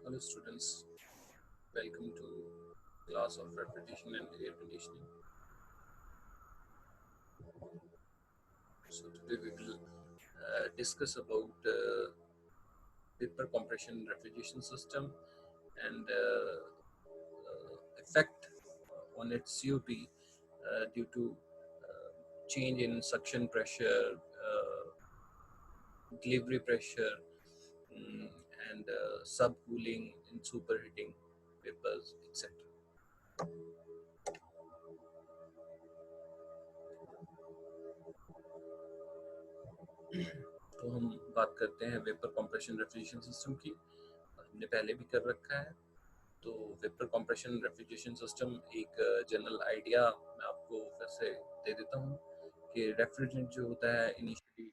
Hello students, welcome to class of refrigeration and air conditioning. So today we will discuss about vapor compression refrigeration system and effect on its COP due to change in suction pressure, delivery pressure, mm, and subcooling and superheating vapors, etc. तो हम बात करते हैं vapour compression refrigeration system की। हमने पहले भी कर रखा है। तो वेपर कंप्रेशन रेफ्रिजरेशन सिस्टम एक जनरल आइडिया मैं आपको फिर से दे देता हूँ कि रेफ्रिजरेंट जो होता है इनिशियली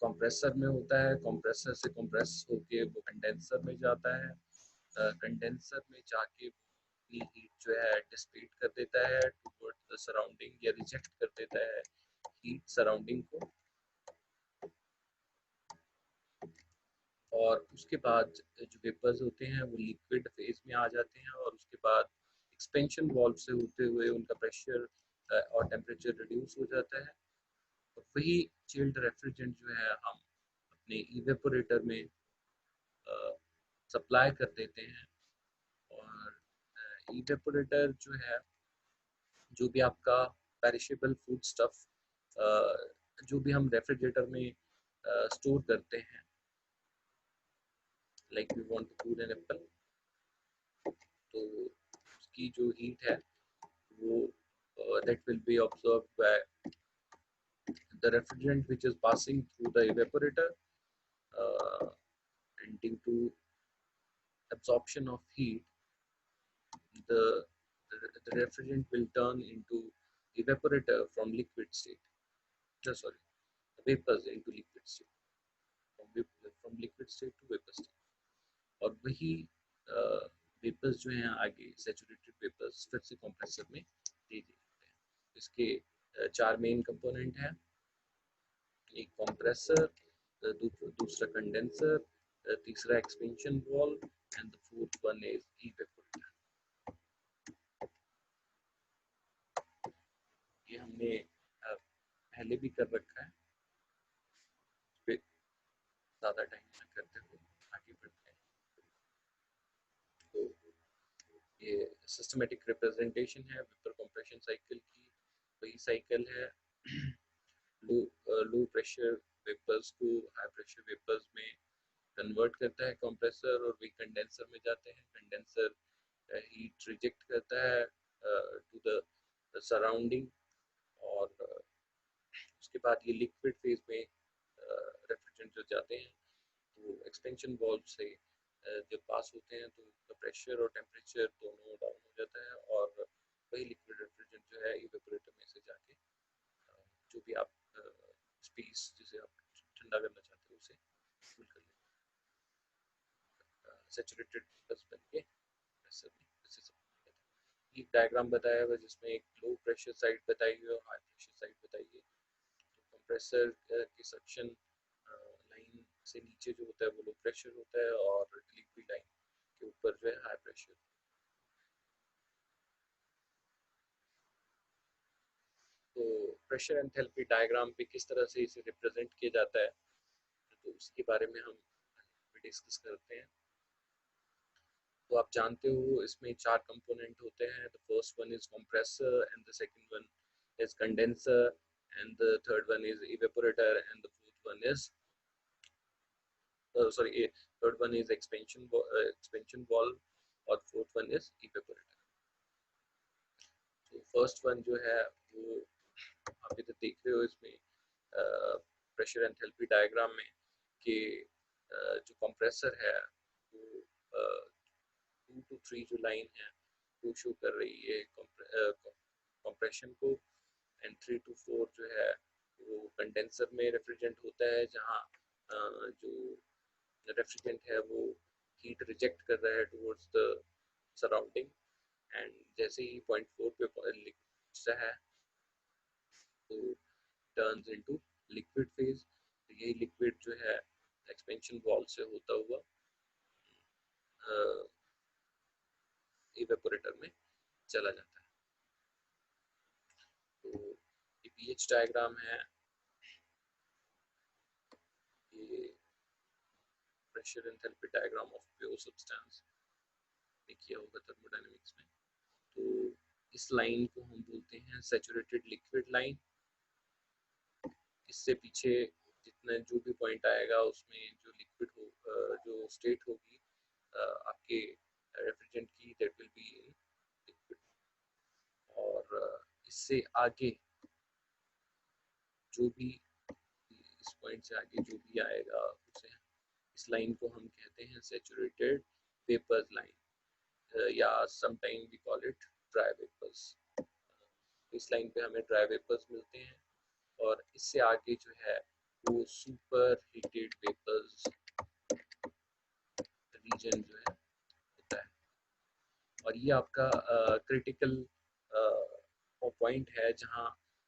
कंप्रेसर में होता है, कंप्रेसर से कंप्रेस होके वो कंडेंसर में जाता है, कंडेंसर में जाके वो अपनी हीट जो है डिसिपेट कर देता है टुवर्ड द सराउंडिंग या रिजेक्ट कर देता है हीट सराउंडिंग को। और उसके बाद जो वेपर्स होते हैं वो लिक्विड फेज में आ जाते हैं और उसके बाद एक्सपेंशन वाल्व से होते हुए उनका प्रेशर और टेम्परेचर रिड्यूस हो जाता है। और वही चिल्ड रेफ्रिजरेंट जो है हम अपने इवेपोरेटर में सप्लाई कर देते हैं। और इवेपोरेटर जो है, जो भी आपका पेरिशेबल फूड स्टफ जो भी हम रेफ्रिजरेटर में स्टोर करते हैं, like we want to cool an apple, तो उसकी जो हीट है वो that will be absorbed by the refrigerant which is passing through the evaporator, and due to absorption of heat, the, the refrigerant will turn into evaporator from liquid state. Sorry, vapors into liquid state, from liquid state to vapor state. और वही vapours जो हैं आगे saturated vapours फिर से compressor में दे दिए जाते हैं। इसके चार मेन कंपोनेंट हैं, एक कंप्रेसर, दूसरा कंडेंसर, तीसरा expansion valve and the fourth one is evaporator. ये हमने पहले भी कर रखा है। ज़्यादा टाइम ना करते हुए आगे बढ़ते हैं। तो ये सिस्टमेटिक रिप्रेजेंटेशन है वेपर कंप्रेशन साइकिल की। वही साइकिल है। लो प्रेशर वेपर्स को हाई प्रेशर वेपर्स में कन्वर्ट करता है कंप्रेसर, और वही कंडेंसर में जाते हैं। कंडेंसर हीट रिजेक्ट करता है टू द सराउंडिंग, और उसके बाद ये लिक्विड फेज में रेफ्रिजरेंट जो जाते हैं तो एक्सपेंशन वाल्व से जब पास होते हैं तो उनका प्रेशर और टेम्परेचर दोनों डाउन हो जाता है, और वही लिक्विड रेफ्रिजरेंट जो है इवेपोरेटर में से जाके जो भी आप स्पेस जिसे आप ठंडा करना चाहते हो उसे कूल कर लेते हैं। सैचुरेटेड बस बन के प्रेशर में जैसे सब एक डायग्राम बताया हुआ जिसमें एक लो प्रेशर साइड बताई हुई और हाई प्रेशर साइड बताई है। तो कंप्रेसर की सक्शन लाइन से नीचे जो होता है वो लो प्रेशर होता है, और डिलीवरी लाइन के ऊपर जो है हाई प्रेशर। तो प्रेशर एंथैल्पी डायग्राम पे किस तरह से इसे रिप्रेजेंट किया जाता है, तो उसके बारे में हम डिस्कस करते हैं। तो आप जानते हो इसमें चार कंपोनेंट होते हैं। The first one is compressor, and the second one is condenser, and the third one is evaporator, and the fourth one is sorry, third one is expansion valve, और fourth one is evaporator। तो first one जो है वो आप इधर देख रहे हो इसमें प्रेशर एंथैल्पी डायग्राम में कि जो कंप्रेसर है वो 2 to 3 जो लाइन है वो शो कर रही है कंप्रेशन को, एंड 3 to 4 जो है वो कंडेंसर में रेफ्रिजरेंट होता है, जहाँ जो रेफ्रिजरेंट है वो हीट रिजेक्ट कर रहा है टुवर्ड्स द सराउंडिंग। एंड जैसे ही पॉइंट 4 पे लिखता है तो टर्न्स इनटू लिक्विड फेज। तो यही लिक्विड जो है एक्सपेंशन वाल्व से होता हुआ इवेपोरेटर में चला जाता है। तो ये पीएच डायग्राम है, ये pressure enthalpy diagram of pure substance में किया होगा थर्मोडायनेमिक्स में। तो इस लाइन को हम बोलते हैं सैचुरेटेड लिक्विड लाइन। इससे पीछे जितना जो भी पॉइंट आएगा उसमें जो लिक्विड हो, जो स्टेट होगी आपके रेफ्रिजरेंट की, that will be in liquid. और इससे आगे जो भी, इस पॉइंट से आगे जो भी आएगा उसे, इस लाइन को हम कहते हैं सैचुरेटेड वेपर्स लाइन, या sometime we call it dry vapours. इस लाइन पे हमें ड्राई वेपर्स मिलते हैं, और इससे आगे जो है वो सुपर हीटेड वेपर्स रीजन जो है होता है। और ये आपका क्रिटिकल पॉइंट है जहाँ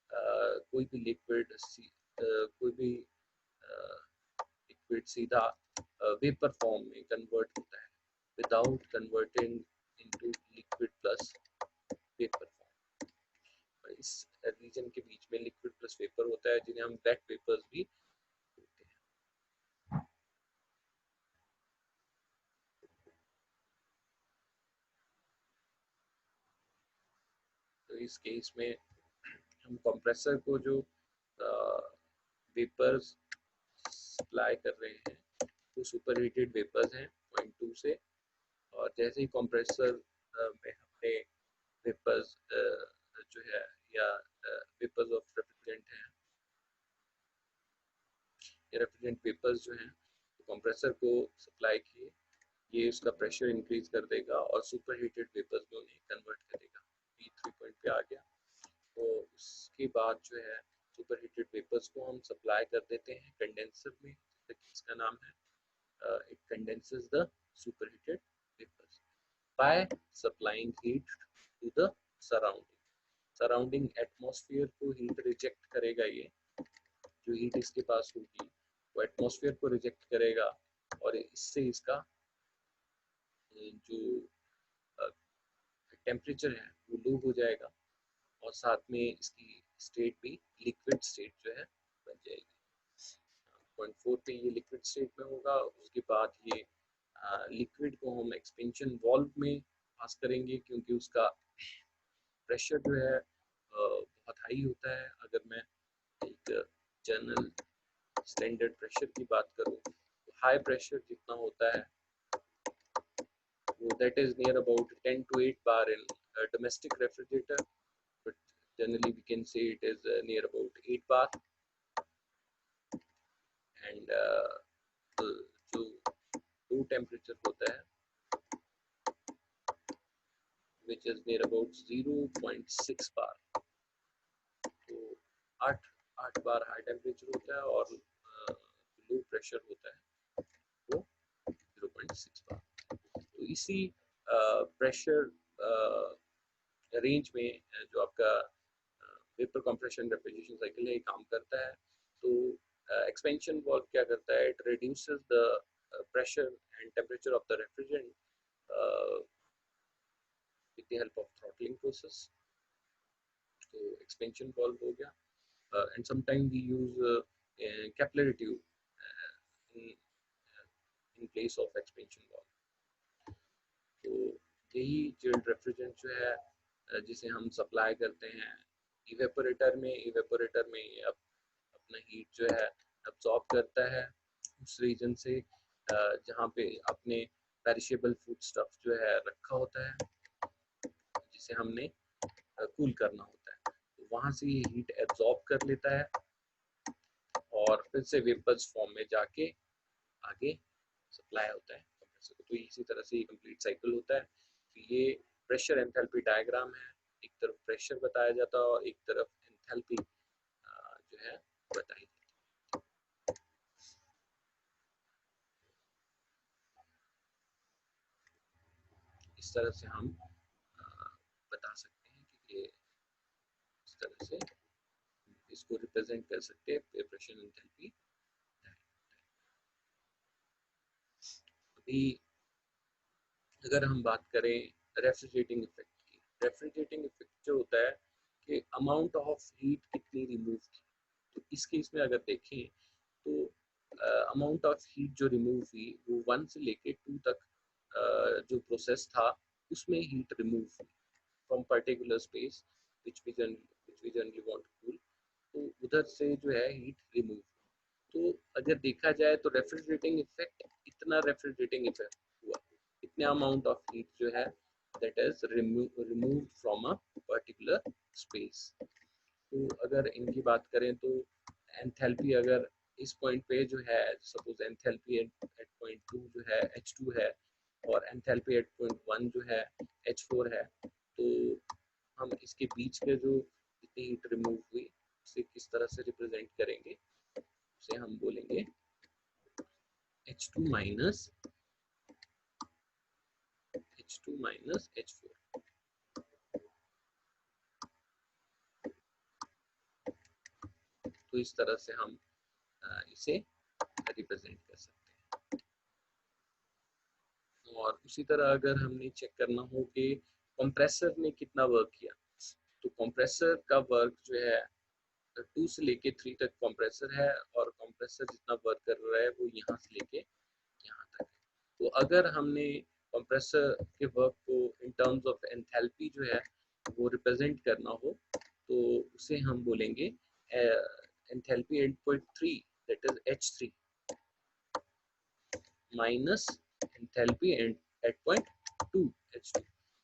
कोई भी लिक्विड सीधा वेपर फॉर्म में कन्वर्ट होता है without converting into liquid plus vapour form. इस रीजन के बीच में लिक्विड प्लस वेपर होता है, जिन्हें हम वेट वेपर्स भी बोलते हैं। तो इस केस में हम कंप्रेसर को जो वेपर्स सप्लाई कर रहे हैं वो सुपर हीटेड वेपर्स हैं 0.2 से, और जैसे ही कंप्रेसर में हमने वेपर्स जो है, या वेपर्स ऑफ रेफ्रिजरेंट हैं, या रेफ्रिजरेंट वेपर्स जो हैं, तो कंप्रेसर को सप्लाई किए, ये उसका प्रेशर इंक्रीज कर देगा और सुपर हीटेड वेपर्स में उन्हें कन्वर्ट करेगा। P3 पॉइंट पे आ गया। तो उसके बाद जो है सुपर हीटेड वेपर्स को हम सप्लाई कर देते हैं कंडेंसर में, जैसे कि इसका नाम है, it condenses the superheated vapours by supplying heat to the surrounding atmosphere को हीट रिजेक्ट करेगा। ये जो हीट इसके पास होगी वो एटमॉस्फेयर को रिजेक्ट करेगा, और इससे इसका जो टेम्परेचर है वो लो हो जाएगा, और साथ में इसकी स्टेट भी लिक्विड स्टेट जो है बन जाएगी। 0.4 पे ये लिक्विड स्टेट में होगा। उसके बाद ये लिक्विड को हम एक्सपेंशन वाल्व में पास करेंगे, क्योंकि उसका प्रेशर जो है बहुत हाई होता है। अगर मैं एक जनरल स्टैंडर्ड प्रेशर की बात करूं, तो हाई प्रेशर जितना होता है वो that is near about 10 to 8 bar in domestic refrigerator, but generally we can say it is near about 8 bar, and जो लो टेम्परेचर होता है which is near about 0.6 bar, तो 8 बार हाई टेम्परेचर होता है, और लो प्रेशर होता है वो 0.6 बार। तो इसी प्रेशर रेंज में जो आपका वेपर कंप्रेशन रेफ्रिजरेशन साइकिल है, ये काम करता है। तो एक्सपेंशन वाल्व क्या करता है, it reduces the pressure and temperature of the refrigerant with the help of throttling process। तो एक्सपेंशन वाल्व हो गया, and sometimes we use capillary tube in place of expansion valve। तो यही चिल्ड रेफ्रिजरेंट जो है जिसे हम सप्लाई करते हैं इवेपोरेटर में अपना हीट जो है अब्सॉर्ब करता है उस रीजन से जहाँ पे अपने पेरिशेबल फूड स्टफ जो है रखा होता है, जिसे हमने कूल करना होता है। तो वहाँ से ये हीट एब्जॉर्ब कर लेता है, और फिर से वेपर्स फॉर्म में जाके आगे सप्लाई होता है कंप्रेसर को। तो इसी तरह से ये कंप्लीट साइकिल होता है। तो ये प्रेशर एंथैल्पी डायग्राम है। एक तरफ प्रेशर बताया जाता है और एक तरफ एंथैल्पी जो है बताई जाती है। इस तरह से हम बता सकते हैं कि ये इस तरह से इसको रिप्रेजेंट कर सकते हैं प्रेशर एंथैल्पी। अभी अगर हम बात करें रेफ्रिजरेटिंग इफेक्ट की। रेफ्रिजरेटिंग इफेक्ट जो होता है कि अमाउंट ऑफ हीट कितनी रिमूव की। तो इस केस में अगर देखें तो अमाउंट ऑफ हीट जो रिमूव हुई वो 1 से लेके 2 तक जो प्रोसेस था उसमें हीट रिमूव हुई from particular space which we generally want to cool. तो उधर से जो है हीट रिमूव। तो अगर देखा जाए तो रेफ्रिजरेटिंग इफेक्ट इतना रेफ्रिजरेटिंग इफेक्ट हुआ, इतना अमाउंट ऑफ हीट जो है that is remove from a particular space. तो अगर इनकी बात करें तो एंथैल्पी अगर इस पॉइंट पे जो है, सपोज एंथैल्पी एट पॉइंट 2 जो है H2 है और एंथैल्पी एट पॉइंट 1 जो है H4 है, तो हम इसके बीच के जो जितनी हीट रिमूव हुई उसे किस तरह से रिप्रेजेंट करेंगे, उसे हम बोलेंगे H2 माइनस H4। तो इस तरह से हम इसे रिप्रेजेंट कर सकते हैं। और उसी तरह अगर हमने चेक करना हो कि कंप्रेसर ने कितना वर्क किया, तो कंप्रेसर का वर्क जो है 2 से लेके 3 तक कंप्रेसर है और कंप्रेसर जितना वर्क कर रहा है वो यहाँ से लेके यहाँ तक है। तो अगर हमने कंप्रेसर के वर्क को इन टर्म्स ऑफ एंथैल्पी जो है वो रिप्रेजेंट करना हो तो उसे हम बोलेंगे enthalpy 8.3 that is H3 minus enthalpy 8.2 H2।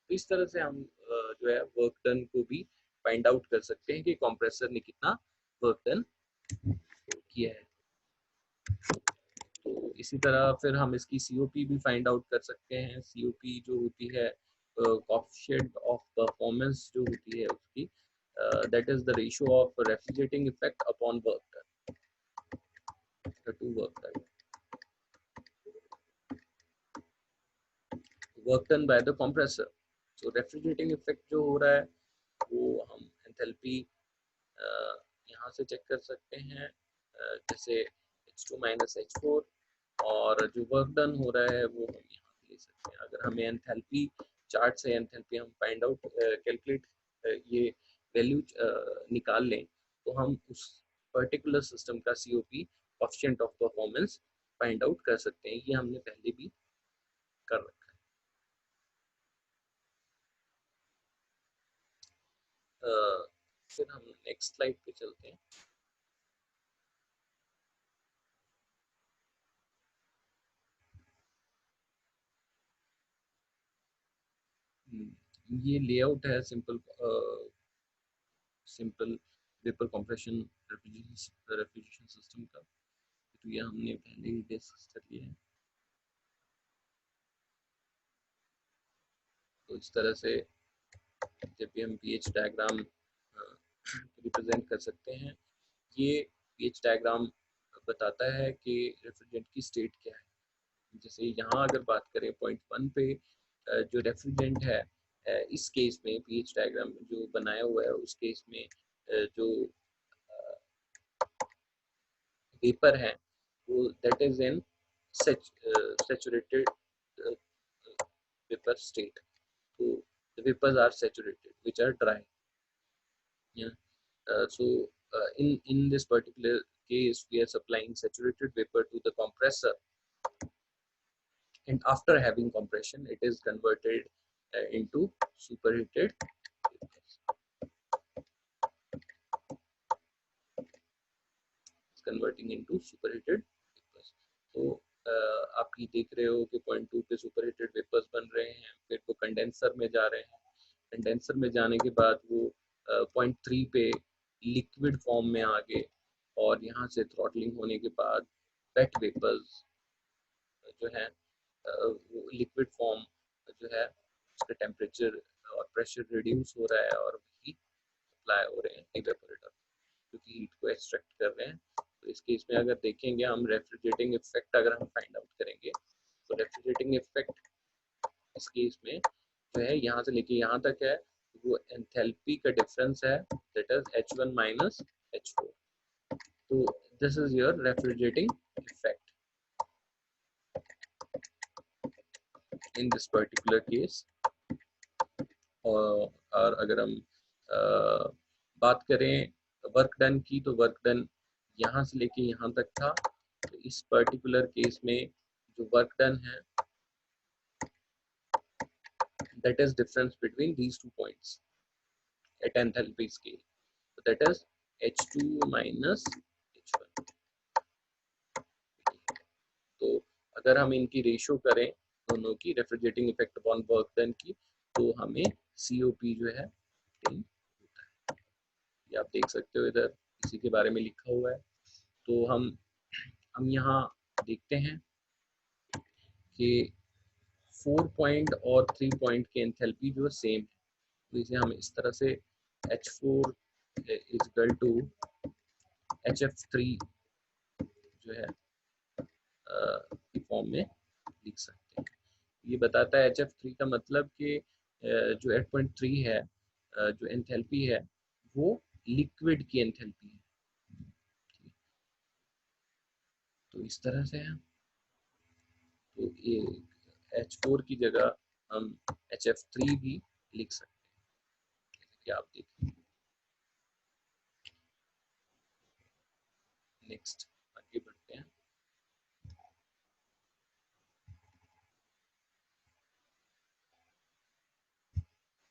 इस तरह से हम जो है वर्क डन को भी फाइंड आउट कर सकते हैं कि कंप्रेसर ने कितना वर्क डन किया है। तो इसी तरह फिर हम इसकी COP भी फाइंड आउट कर सकते हैं। COP जो होती है कोएफिशिएंट ऑफ परफॉर्मेंस जो होती है उसकी, that is the ratio of refrigerating effect upon work done to work done by the compressor. तो रेफ्रिजरेटिंग इफेक्ट जो हो रहा है वो हम एंथैल्पी यहाँ से चेक कर सकते हैं, जैसे H2 माइनस H4, और जो वर्क डन हो रहा है वो हम यहाँ से ले सकते हैं। अगर हमें एंथैल्पी चार्ट से एंथैल्पी हम फाइंड आउट कैलकुलेट ये वैल्यू निकाल लें तो हम उस पर्टिकुलर सिस्टम का COP coefficient of performance find out कर सकते हैं। ये हमने पहले भी कर रखा है। फिर हम नेक्स्ट स्लाइड पे चलते हैं। ये लेआउट है simple vapour compression refrigeration system का। तो ये हमने पहले ही डिस्कस कर लिया है। तो इस तरह से जब भी हम pH डायग्राम रिप्रेजेंट कर सकते हैं, ये pH डायग्राम बताता है कि रेफ्रिजरेंट की स्टेट क्या है। जैसे यहाँ अगर बात करें पॉइंट 1 पे जो रेफ्रिजरेंट है, इस केस में pH डायग्राम जो बनाया हुआ है उस केस में जो वेपर है वो that is in saturated vapour state. So the vapors are saturated, which are dry. Yeah. So in this particular case, we are supplying saturated vapor to the compressor, and after having compression, it is converted into superheated vapors. Converting into superheated vapors. तो आप ये देख रहे हो कि point 2 पे superheated vapours बन रहे हैं, फिर वो कंडेंसर में जा रहे हैं। कंडेंसर में जाने के बाद वो पॉइंट 3 पे लिक्विड फॉर्म में आ गए, और यहाँ से थ्रॉटलिंग होने के बाद वेट वेपर्स जो है वो लिक्विड फॉर्म जो है उसका टेम्परेचर और प्रेशर रिड्यूस हो रहा है और वही अप्लाई हो रहे हैं इवेपोरेटर, क्योंकि हीट को एक्सट्रैक्ट कर रहे हैं। तो इस केस में अगर देखेंगे हम रेफ्रिजरेटिंग इफेक्ट अगर हम फाइंड आउट करेंगे तो रेफ्रिजरेटिंग इफेक्ट इस केस में जो है यहाँ से लेके यहाँ तक है, वो एंथैल्पी का डिफरेंस है that is H1 minus H4। तो this is your refrigerating effect in this particular case। और अगर हम बात करें वर्क डन की, तो वर्क डन यहाँ से लेके यहाँ तक था। तो इस पर्टिकुलर केस में जो वर्क डन है, that is difference between these 2 points at enthalpy scale. So that is H2 minus H1. तो अगर हम इनकी रेशियो करें दोनों की, refrigerating effect upon work done की, तो हमें COP जो है 10 होता है। ये आप देख सकते हो, इधर इसी के बारे में लिखा हुआ है। तो हम यहाँ देखते हैं कि 4 पॉइंट और 3 पॉइंट के एंथैल्पी जो सेम है। तो इसे हम इस तरह से H4 is equal to HF3 जो है फॉर्म में लिख सकते हैं। ये बताता है HF3 का मतलब कि जो 8.3 है, जो एंथैल्पी है वो लिक्विड की एंथैल्पी है। तो इस तरह से है। तो ये H4 की जगह हम HF3 भी लिख सकते हैं, जैसे कि आप देखिए। नेक्स्ट आगे बढ़ते हैं।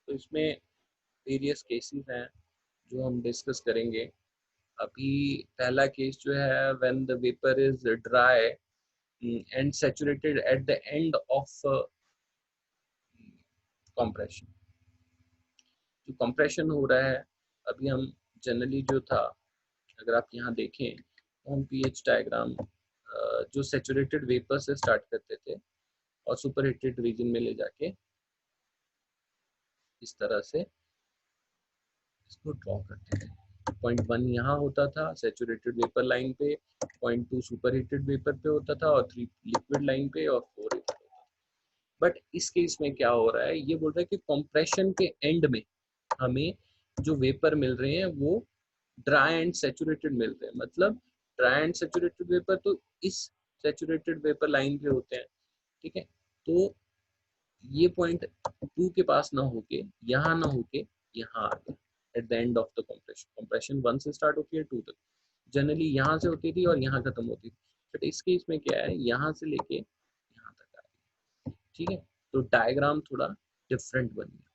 तो इसमें वेरियस केसेस हैं जो हम डिस्कस करेंगे। अभी पहला केस जो है, when the vapour is dry and saturated eight the end of compression. जो कंप्रेशन हो रहा है, अभी हम जनरली जो था, अगर आप यहाँ देखें तो हम पीएच डायग्राम जो सैचुरेटेड वेपर से स्टार्ट करते थे और सुपर हीटेड रीजन में ले जाके इस तरह से इसको ड्रॉ करते थे। पॉइंट 1 यहाँ होता था सैचुरेटेड वेपर लाइन पे, पॉइंट 2 सुपर हीटेड वेपर पे होता था, और 3 लिक्विड लाइन पे, और 4 इधर। बट इस केस में क्या हो रहा है, ये बोल रहा है कि कंप्रेशन के एंड में हमें जो वेपर मिल रहे हैं वो ड्राई एंड सैचुरेटेड मिल रहे हैं। मतलब ड्राई एंड सैचुरेटेड वेपर तो इस सैचुरेटेड वेपर लाइन पे होते हैं, ठीक है। तो ये पॉइंट 2 के पास ना होके, यहाँ ना होके, यहाँ आ गया eight the end of the compression. Compression 1 से स्टार्ट होती है 2 तक, जनरली यहाँ से होती थी और यहाँ खत्म होती थी। बट इस केस में क्या है, यहाँ से लेके यहाँ तक आ गई, ठीक है। तो डायग्राम थोड़ा डिफरेंट बन गया।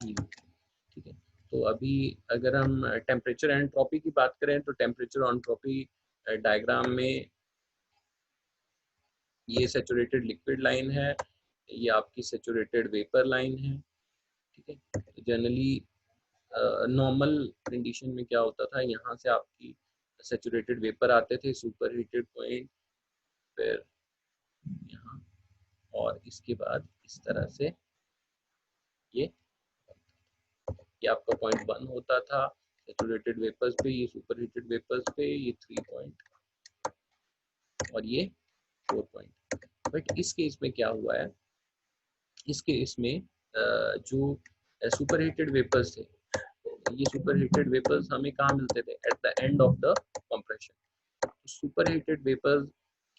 ठीक है। तो अभी अगर हम टेम्परेचर एंट्रोपी की बात करें, तो टेम्परेचर एंट्रोपी डायग्राम में ये सैचुरेटेड लिक्विड लाइन है, ये आपकी सैचुरेटेड वेपर लाइन है, ठीक है। जनरली नॉर्मल कंडीशन में क्या होता था, यहाँ से आपकी सैचुरेटेड वेपर आते थे, सुपर हीटेड पॉइंट, फिर यहाँ, और इसके बाद इस तरह से ये आपका पॉइंट 1 होता था सैचुरेटेड वेपर्स पे, ये सुपर हीटेड वेपर्स पे, ये 3 पॉइंट, और ये 4 पॉइंट। बट इस केस में क्या हुआ है, इस केस में जो सुपर हीटेड वेपर्स थे, ये सुपर हीटेड वेपर्स हमें कहाँ मिलते थे, at the end of the compression. Super heated vapours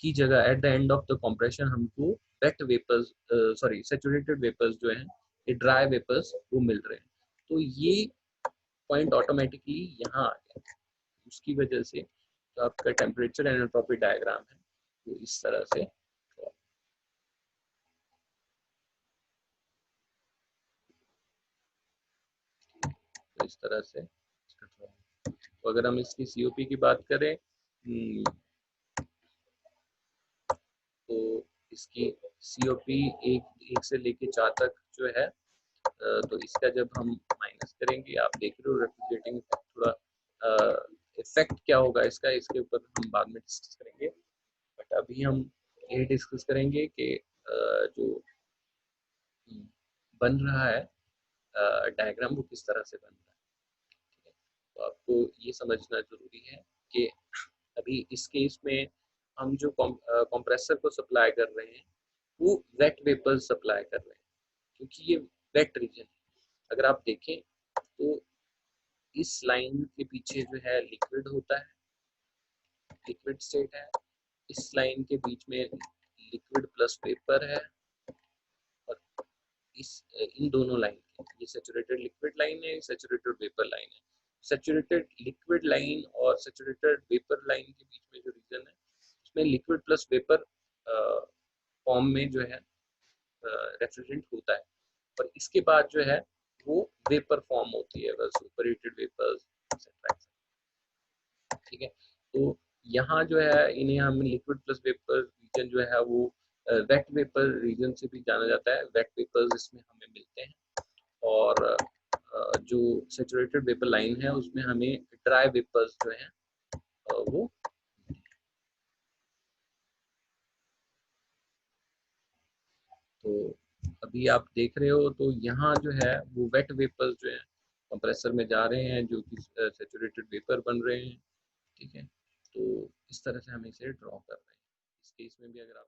की जगह at the end of the compression हमको wet vapours, sorry saturated vapours जो हैं, ये ड्राई वेपर्स वो मिल रहे हैं। तो ये पॉइंट ऑटोमेटिकली यहाँ आ गया। उसकी वजह से जो आपका टेम्परेचर एंट्रोपी डायग्राम है वो इस तरह से, तो इस तरह से। तो अगर हम इसकी COP की बात करें, तो इसकी COP एक से लेके 4 तक जो है, तो इसका जब हम माइनस करेंगे, आप देख रहे हो रेफ्रिजरेटिंग थोड़ा इफेक्ट क्या होगा इसका, इसके ऊपर हम बाद में डिस्कस करेंगे। बट अभी हम ये डिस्कस करेंगे कि जो बन रहा है डायग्राम वो किस तरह से बन रहा है, ठीक है। तो आपको ये समझना जरूरी है कि अभी इस केस में हम जो कंप्रेसर को सप्लाई कर रहे हैं वो वेट वेपर सप्लाई कर रहे हैं, क्योंकि ये वेट रीजन है। अगर आप देखें तो इस लाइन के पीछे जो है लिक्विड होता है, लिक्विड स्टेट है। इस लाइन के बीच में लिक्विड प्लस वेपर है, और इस इन दोनों लाइन के, ये सैचुरेटेड लिक्विड लाइन है, सैचुरेटेड वेपर लाइन है। सैचुरेटेड लिक्विड लाइन और सैचुरेटेड वेपर लाइन के बीच में जो रीजन है, उसमें लिक्विड प्लस वेपर फॉर्म में जो है रेफ्रिजरेंट होता है, और इसके बाद जो है वो वेपर फॉर्म होती है, बस सुपरहीटेड वेपर्स एक्सेट्रा। ठीक है, तो यहाँ जो है इन्हें हम लिक्विड प्लस वेपर रीजन जो है वो वेट वेपर रीजन से भी जाना जाता है। वेट वेपर्स इसमें हमें मिलते हैं, और जो सैचुरेटेड वेपर लाइन है उसमें हमें ड्राई वेपर्स जो है वो। तो अभी आप देख रहे हो, तो यहाँ जो है वो वेट वेपर्स जो है कंप्रेसर में जा रहे हैं, जो कि सैचुरेटेड वेपर बन रहे हैं। ठीक है, तो इस तरह से हम इसे ड्रॉ कर रहे हैं। इस केस में भी अगर आप